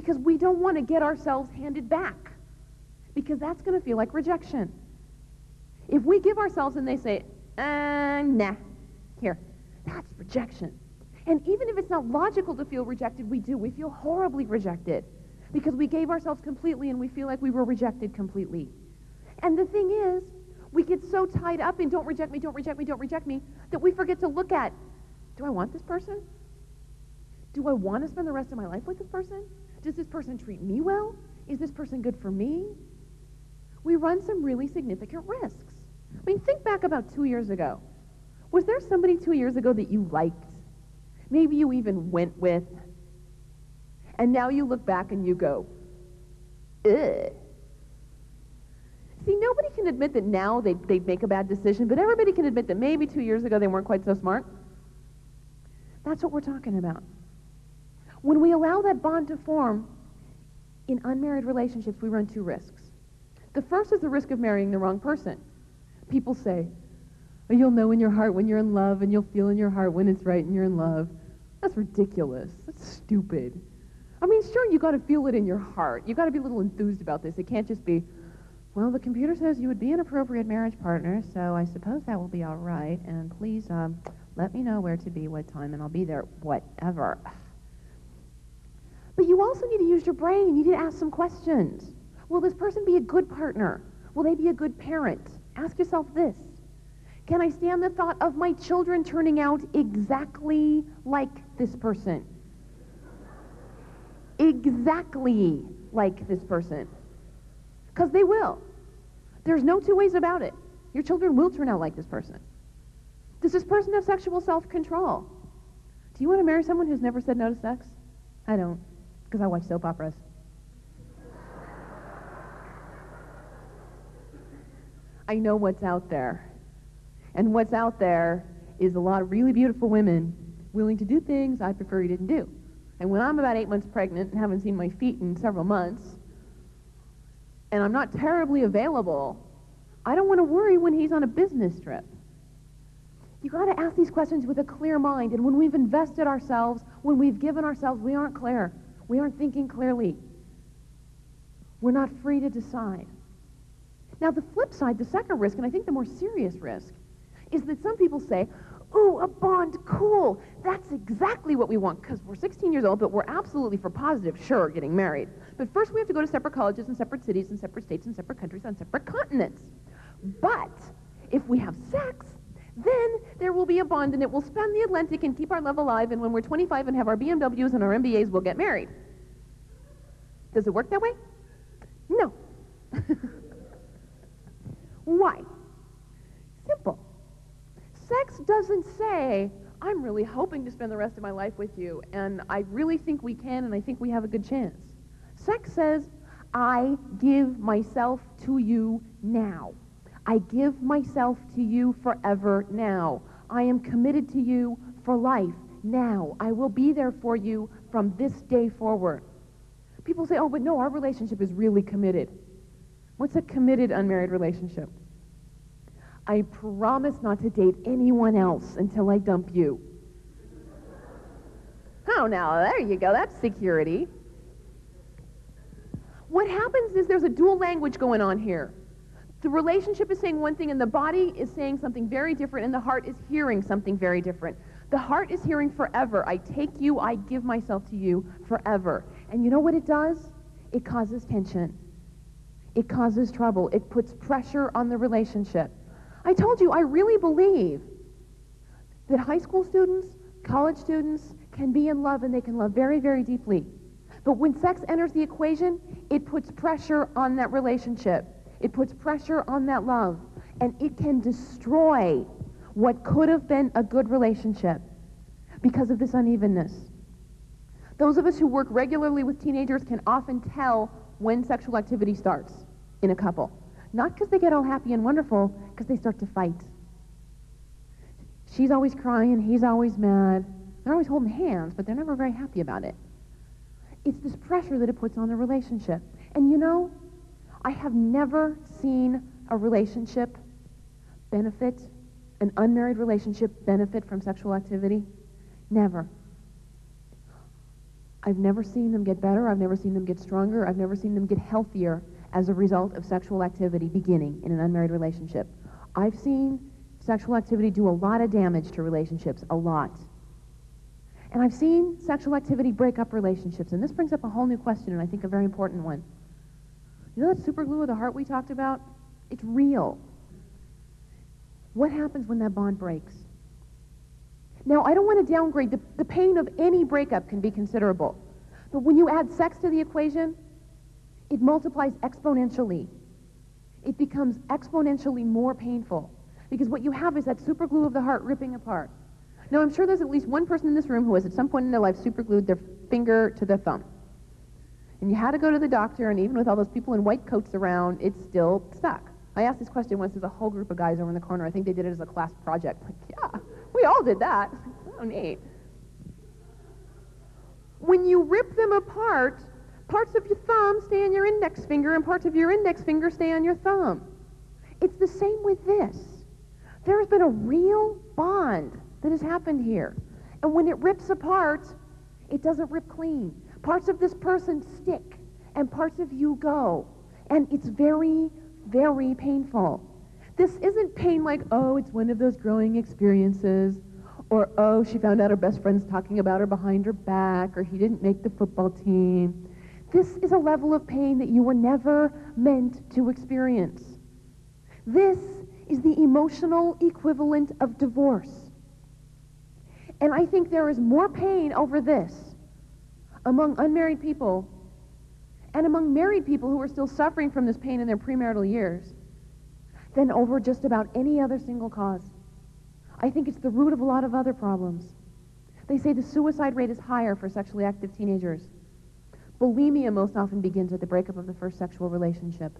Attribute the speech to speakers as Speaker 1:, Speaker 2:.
Speaker 1: because we don't want to get ourselves handed back, because that's going to feel like rejection. If we give ourselves and they say, nah, here, that's rejection. And even if it's not logical to feel rejected, we do. We feel horribly rejected because we gave ourselves completely and we feel like we were rejected completely. And the thing is, we get so tied up in don't reject me, don't reject me, don't reject me, that we forget to look at, do I want this person? Do I want to spend the rest of my life with this person? Does this person treat me well? Is this person good for me? We run some really significant risks. I mean, think back about 2 years ago. Was there somebody 2 years ago that you liked? Maybe you even went with, and now you look back and you go, ugh. See, nobody can admit that now they'd make a bad decision, but everybody can admit that maybe 2 years ago they weren't quite so smart. That's what we're talking about. When we allow that bond to form in unmarried relationships, we run two risks. The first is the risk of marrying the wrong person. People say, oh, you'll know in your heart when you're in love, and you'll feel in your heart when it's right and you're in love. That's ridiculous. That's stupid. I mean, sure, you got to feel it in your heart. You got to be a little enthused about this. It can't just be, well, the computer says you would be an appropriate marriage partner, so I suppose that will be all right, and please let me know where to be, what time, and I'll be there, whatever. But you also need to use your brain. You need to ask some questions. Will this person be a good partner? Will they be a good parent? Ask yourself this. Can I stand the thought of my children turning out exactly like this person? Exactly like this person. Because they will. There's no two ways about it. Your children will turn out like this person. Does this person have sexual self-control? Do you want to marry someone who's never said no to sex? I don't, because I watch soap operas. I know what's out there. And what's out there is a lot of really beautiful women willing to do things I prefer you didn't do. And when I'm about 8 months pregnant and haven't seen my feet in several months, and I'm not terribly available, I don't want to worry when he's on a business trip. You got to ask these questions with a clear mind. And when we've invested ourselves, when we've given ourselves, we aren't clear. We aren't thinking clearly. We're not free to decide. Now, the flip side, the second risk, and I think the more serious risk, is that some people say, ooh, a bond, cool. That's exactly what we want, because we're 16 years old, but we're absolutely for positive, sure, getting married. But first we have to go to separate colleges and separate cities and separate states and separate countries on separate continents. But if we have sex, then there will be a bond, and it will span the Atlantic and keep our love alive, and when we're 25 and have our BMWs and our MBAs, we'll get married. Does it work that way? No. Why? Simple. Sex doesn't say, I'm really hoping to spend the rest of my life with you, and I really think we can, and I think we have a good chance. Sex says, I give myself to you now. I give myself to you forever now. I am committed to you for life now. I will be there for you from this day forward. People say, oh, but no, our relationship is really committed. What's a committed unmarried relationship? I promise not to date anyone else until I dump you. Oh, now, there you go. That's security. What happens is there's a dual language going on here. The relationship is saying one thing, and the body is saying something very different, and the heart is hearing something very different. The heart is hearing forever. I take you, I give myself to you forever. And you know what it does? It causes tension. It causes trouble. It puts pressure on the relationship. I told you, I really believe that high school students, college students can be in love, and they can love very, very deeply. But when sex enters the equation, it puts pressure on that relationship. It puts pressure on that love, and it can destroy what could have been a good relationship because of this unevenness. Those of us who work regularly with teenagers can often tell when sexual activity starts in a couple. Not because they get all happy and wonderful, because they start to fight. She's always crying, he's always mad. They're always holding hands, but they're never very happy about it. It's this pressure that it puts on the relationship. And you know, I have never seen a relationship benefit, an unmarried relationship benefit from sexual activity. Never. I've never seen them get better. I've never seen them get stronger. I've never seen them get healthier as a result of sexual activity beginning in an unmarried relationship. I've seen sexual activity do a lot of damage to relationships, a lot. And I've seen sexual activity break up relationships. And this brings up a whole new question, and I think a very important one. You know that super glue of the heart we talked about? It's real. What happens when that bond breaks? Now, I don't want to downgrade. The pain of any breakup can be considerable. But when you add sex to the equation, it multiplies exponentially. It becomes exponentially more painful. Because what you have is that super glue of the heart ripping apart. Now, I'm sure there's at least one person in this room who has at some point in their life super glued their finger to their thumb. And you had to go to the doctor, and even with all those people in white coats around, it's still stuck. I asked this question once. There's a whole group of guys over in the corner. I think they did it as a class project. Like, yeah, we all did that. Oh, neat. When you rip them apart, parts of your thumb stay on your index finger, and parts of your index finger stay on your thumb. It's the same with this. There has been a real bond that has happened here. And when it rips apart, it doesn't rip clean. Parts of this person stick, and parts of you go. And it's very, very painful. This isn't pain like, oh, it's one of those growing experiences, or, oh, she found out her best friend's talking about her behind her back, or he didn't make the football team. This is a level of pain that you were never meant to experience. This is the emotional equivalent of divorce. And I think there is more pain over this among unmarried people and among married people who are still suffering from this pain in their premarital years than over just about any other single cause. I think it's the root of a lot of other problems. They say the suicide rate is higher for sexually active teenagers. Bulimia most often begins at the breakup of the first sexual relationship.